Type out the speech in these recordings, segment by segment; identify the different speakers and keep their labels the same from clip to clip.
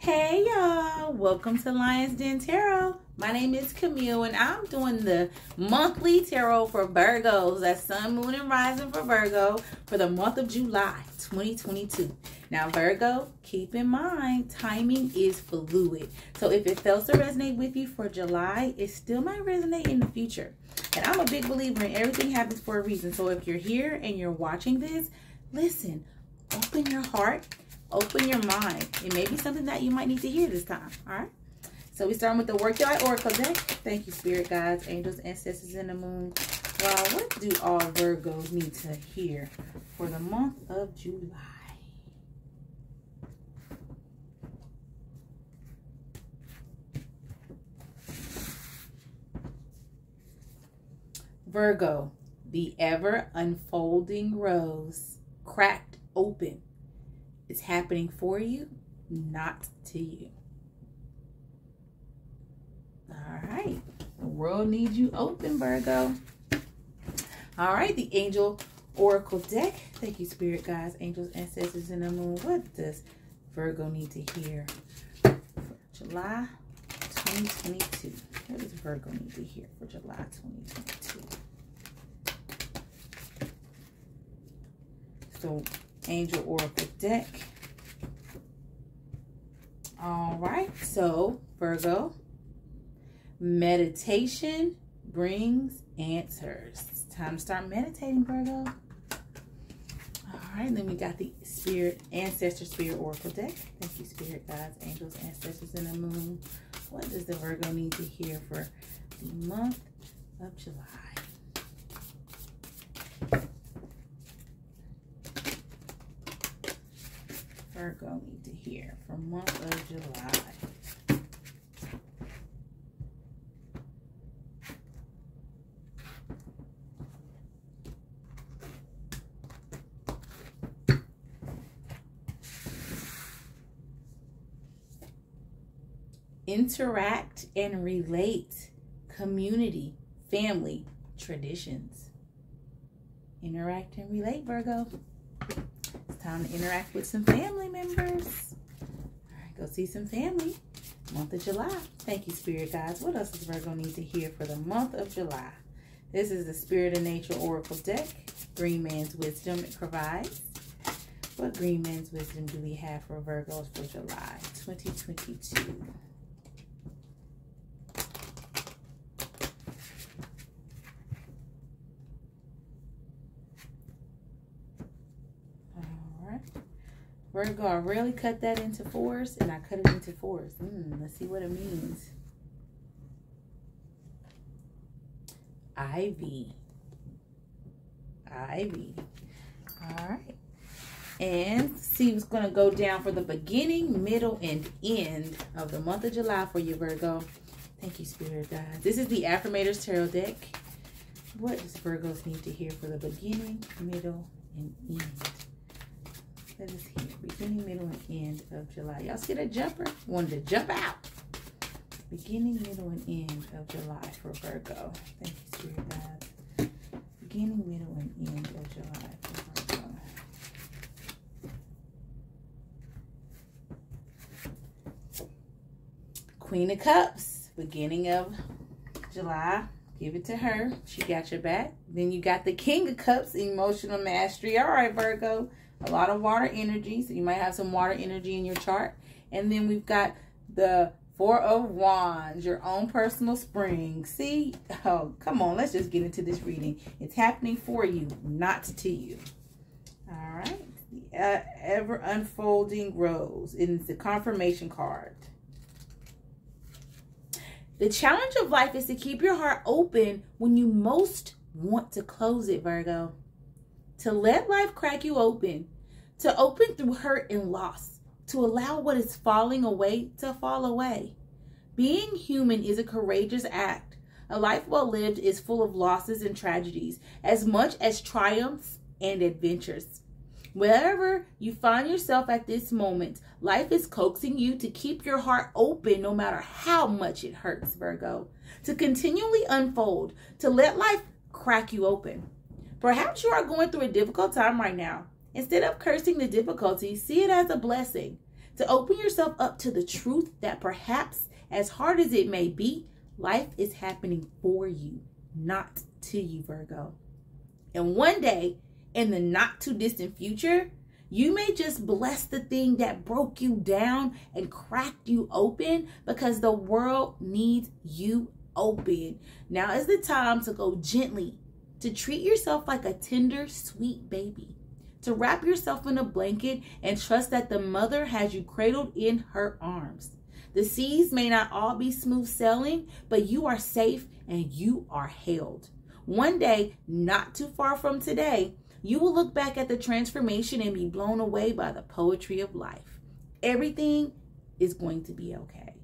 Speaker 1: Hey y'all, welcome to Lion's Den Tarot. My name is Camille and I'm doing the monthly tarot for Virgos. That's Sun, Moon, and Rising for Virgo for the month of July 2022. Now Virgo, keep in mind, timing is fluid. So if it fails to resonate with you for July, it still might resonate in the future. And I'm a big believer in everything happens for a reason. So if you're here and you're watching this, listen, open your heart. Open your mind. It may be something that you might need to hear this time. All right. So we're starting with the Work Your Light Oracle deck. Thank you, Spirit Guides, Angels, Ancestors, and the Moon. Well, what do all Virgos need to hear for the month of July? Virgo, the ever unfolding rose cracked open. It's happening for you, not to you. All right. The world needs you open, Virgo. All right. The Angel Oracle deck. Thank you, Spirit Guides, Angels, Ancestors, and the Moon. What does Virgo need to hear for July 2022? What does Virgo need to hear for July 2022? So, Angel Oracle deck. All right, so Virgo, meditation brings answers. It's time to start meditating, Virgo. All right, then we got the Ancestor Spirit Oracle deck. Thank you, Spirit Guides, Angels, Ancestors, and the Moon. What does the Virgo need to hear for the month of July? Virgo need to hear for month of July. Interact and relate. Community, family, traditions. Interact and relate, Virgo. Time to interact with some family members. All right, go see some family. Month of July. Thank you, Spirit Guides. What else does Virgo need to hear for the month of July? This is the Spirit of Nature Oracle deck. Green Man's Wisdom it provides. What Green Man's Wisdom do we have for Virgos for July 2022? Virgo, I rarely cut that into fours, and I cut it into fours. Let's see what it means. Ivy. Ivy. All right. And see what's going to go down for the beginning, middle, and end of the month of July for you, Virgo. Thank you, Spirit Guides. This is the Affirmators Tarot deck. What does Virgos need to hear for the beginning, middle, and end? Let us hear. Beginning, middle, and end of July. Y'all see that jumper? Wanted to jump out. Beginning, middle, and end of July for Virgo. Thank you, Spirit Guides. Beginning, middle, and end of July for Virgo. Queen of Cups. Beginning of July. Give it to her. She got your back. Then you got the King of Cups. Emotional mastery. All right, Virgo. A lot of water energy, so you might have some water energy in your chart. And then we've got the Four of Wands, your own personal spring. See? Oh, come on. Let's just get into this reading. It's happening for you, not to you. All right. The ever unfolding rose. It's the confirmation card. The challenge of life is to keep your heart open when you most want to close it, Virgo. To let life crack you open, to open through hurt and loss, to allow what is falling away to fall away. Being human is a courageous act. A life well lived is full of losses and tragedies, as much as triumphs and adventures. Wherever you find yourself at this moment, life is coaxing you to keep your heart open no matter how much it hurts, Virgo. To continually unfold, to let life crack you open. Perhaps you are going through a difficult time right now. Instead of cursing the difficulty, see it as a blessing. to open yourself up to the truth that perhaps, as hard as it may be, life is happening for you, not to you, Virgo. And one day, in the not too distant future, you may just bless the thing that broke you down and cracked you open, because the world needs you open. Now is the time to go gently, to treat yourself like a tender, sweet baby, to wrap yourself in a blanket and trust that the mother has you cradled in her arms. The seas may not all be smooth sailing, but you are safe and you are held. One day, not too far from today, you will look back at the transformation and be blown away by the poetry of life. Everything is going to be okay.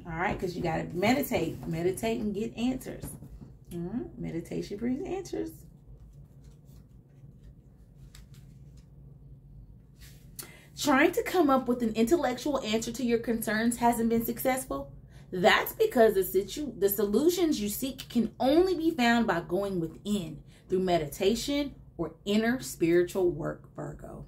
Speaker 1: All right, because you got to meditate and get answers. Meditation brings answers. Trying to come up with an intellectual answer to your concerns hasn't been successful? That's because the solutions you seek can only be found by going within through meditation or inner spiritual work, Virgo.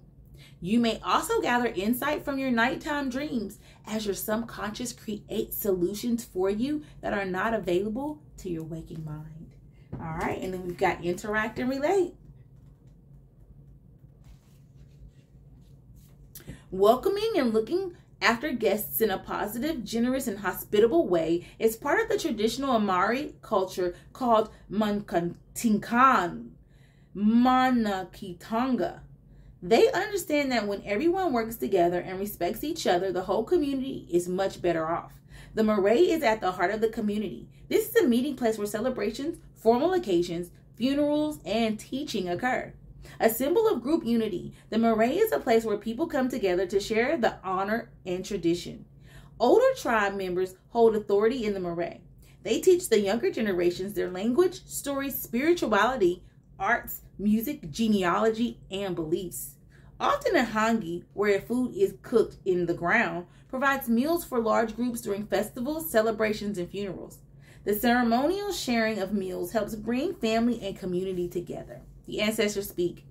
Speaker 1: You may also gather insight from your nighttime dreams as your subconscious creates solutions for you that are not available to your waking mind. All right, and then we've got interact and relate. Welcoming and looking after guests in a positive, generous, and hospitable way is part of the traditional Amari culture called Manakitanga. They understand that when everyone works together and respects each other, the whole community is much better off. The marae is at the heart of the community. This is a meeting place where celebrations, formal occasions, funerals, and teaching occur. A symbol of group unity, the marae is a place where people come together to share the honor and tradition. Older tribe members hold authority in the marae. They teach the younger generations their language, stories, spirituality, arts, music, genealogy, and beliefs. Often a hangi, where food is cooked in the ground, provides meals for large groups during festivals, celebrations, and funerals. The ceremonial sharing of meals helps bring family and community together. The ancestors speak.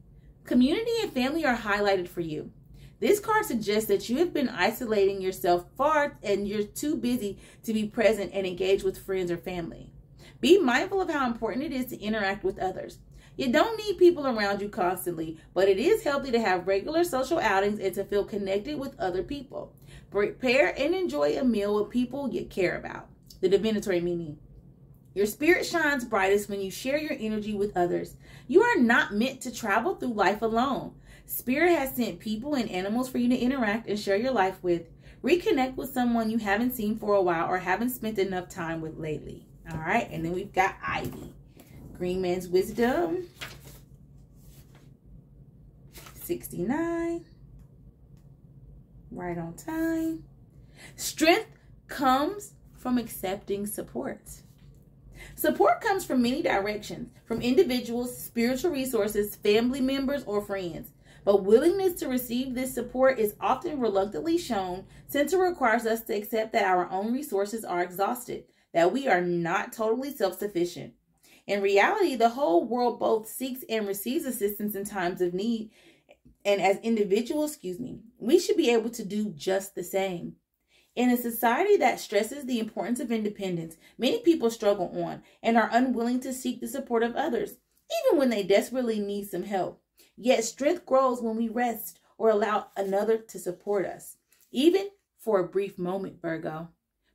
Speaker 1: Community and family are highlighted for you. This card suggests that you have been isolating yourself far and you're too busy to be present and engage with friends or family. Be mindful of how important it is to interact with others. You don't need people around you constantly, but it is healthy to have regular social outings and to feel connected with other people. Prepare and enjoy a meal with people you care about. The divinatory meaning. Your spirit shines brightest when you share your energy with others. You are not meant to travel through life alone. Spirit has sent people and animals for you to interact and share your life with. Reconnect with someone you haven't seen for a while or haven't spent enough time with lately. All right, and then we've got Ivy. Green Man's Wisdom. 69. Right on time. Strength comes from accepting support. Support comes from many directions, from individuals, spiritual resources, family members, or friends. But willingness to receive this support is often reluctantly shown, since it requires us to accept that our own resources are exhausted, that we are not totally self-sufficient. In reality, the whole world both seeks and receives assistance in times of need, and as individuals, we should be able to do just the same. In a society that stresses the importance of independence, many people struggle on and are unwilling to seek the support of others, even when they desperately need some help. Yet strength grows when we rest or allow another to support us, even for a brief moment, Virgo.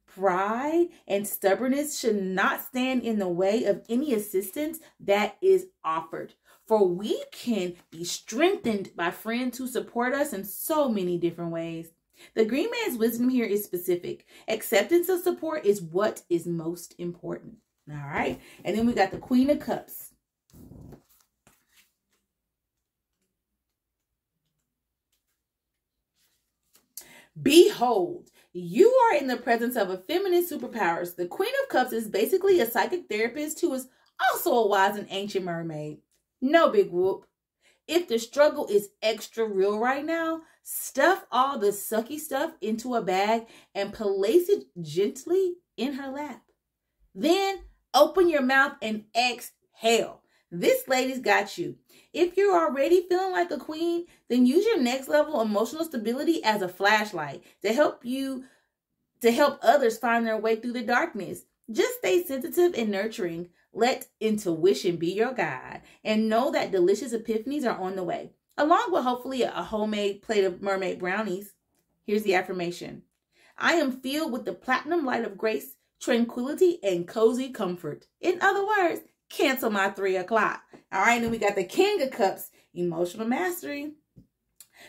Speaker 1: Pride and stubbornness should not stand in the way of any assistance that is offered, for we can be strengthened by friends who support us in so many different ways. The Green Man's wisdom here is specific. Acceptance of support is what is most important. All right. And then we got the Queen of Cups. Behold, you are in the presence of a feminine superpowers. The Queen of Cups is basically a psychic therapist who is also a wise and ancient mermaid. No big whoop. If the struggle is extra real right now, stuff all the sucky stuff into a bag and place it gently in her lap. Then open your mouth and exhale. This lady's got you. If you're already feeling like a queen, then use your next level emotional stability as a flashlight to help others find their way through the darkness. Just stay sensitive and nurturing. Let intuition be your guide, and know that delicious epiphanies are on the way, along with hopefully a homemade plate of mermaid brownies. Here's the affirmation. I am filled with the platinum light of grace, tranquility, and cozy comfort. In other words, cancel my 3 o'clock. All right, then we got the King of Cups, emotional mastery.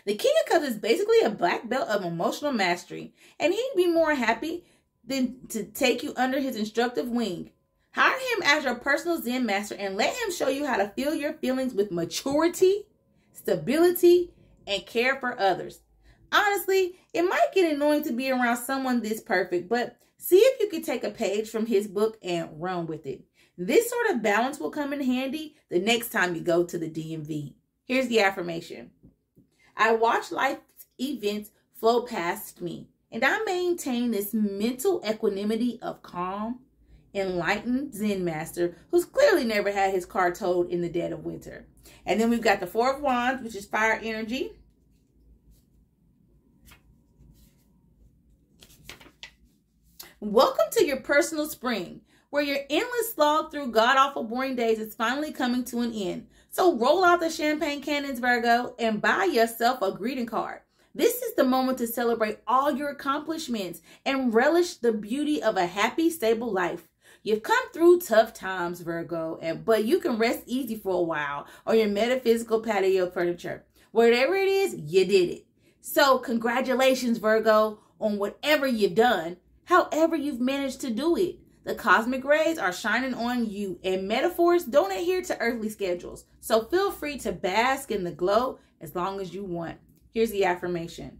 Speaker 1: The King of Cups is basically a black belt of emotional mastery, and he'd be more happy than to take you under his instructive wing. Hire him as your personal Zen master and let him show you how to feel your feelings with maturity, stability, and care for others. Honestly, it might get annoying to be around someone this perfect, but see if you can take a page from his book and run with it. This sort of balance will come in handy the next time you go to the DMV. Here's the affirmation. I watch life's events flow past me, and I maintain this mental equanimity of calm, enlightened Zen master who's clearly never had his car towed in the dead of winter. And then we've got the 4 of Wands, which is fire energy. Welcome to your personal spring, where your endless slog through god-awful boring days is finally coming to an end. So roll out the champagne cannons, Virgo, and buy yourself a greeting card. This is the moment to celebrate all your accomplishments and relish the beauty of a happy, stable life. You've come through tough times, Virgo, but you can rest easy for a while on your metaphysical patio furniture. Whatever it is, you did it. So congratulations, Virgo, on whatever you've done, however you've managed to do it. The cosmic rays are shining on you, and metaphors don't adhere to earthly schedules. So feel free to bask in the glow as long as you want. Here's the affirmation.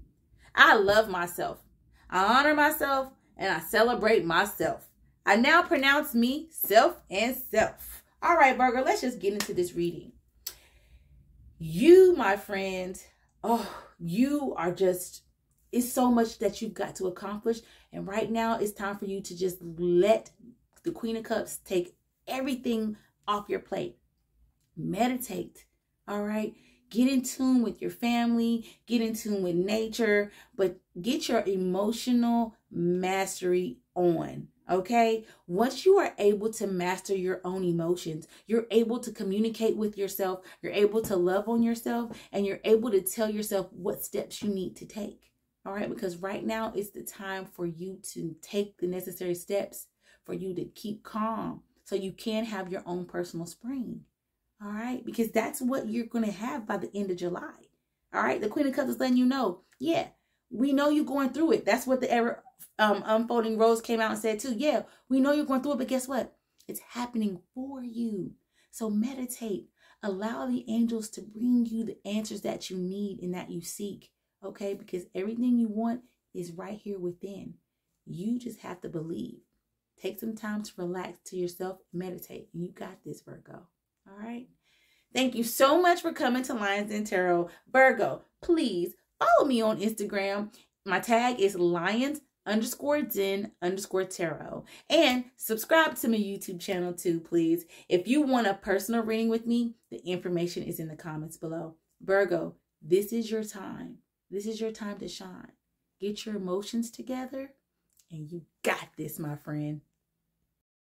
Speaker 1: I love myself. I honor myself, and I celebrate myself. I now pronounce me self and self. All right, Virgo, let's just get into this reading. You, my friend, you are just, it's so much that you've got to accomplish. And right now it's time for you to just let the Queen of Cups take everything off your plate. Meditate, all right? Get in tune with your family, get in tune with nature, but get your emotional mastery on. Okay, once you are able to master your own emotions, you're able to communicate with yourself, you're able to love on yourself, and you're able to tell yourself what steps you need to take. All right, because right now is the time for you to take the necessary steps for you to keep calm so you can have your own personal spring. All right, because that's what you're going to have by the end of July. All right, the Queen of Cups is letting you know, yeah, we know you're going through it. That's what the unfolding rose came out and said too. Yeah, we know you're going through it, but guess what? It's happening for you. So meditate. Allow the angels to bring you the answers that you need and that you seek. Okay, because everything you want is right here within. You just have to believe. Take some time to relax to yourself, meditate, and you got this, Virgo. All right. Thank you so much for coming to Lions Den Tarot. Virgo, please follow me on Instagram. My tag is lions_den_tarot. And subscribe to my YouTube channel too, please. If you want a personal reading with me, the information is in the comments below. Virgo, this is your time. This is your time to shine. Get your emotions together, and you got this, my friend.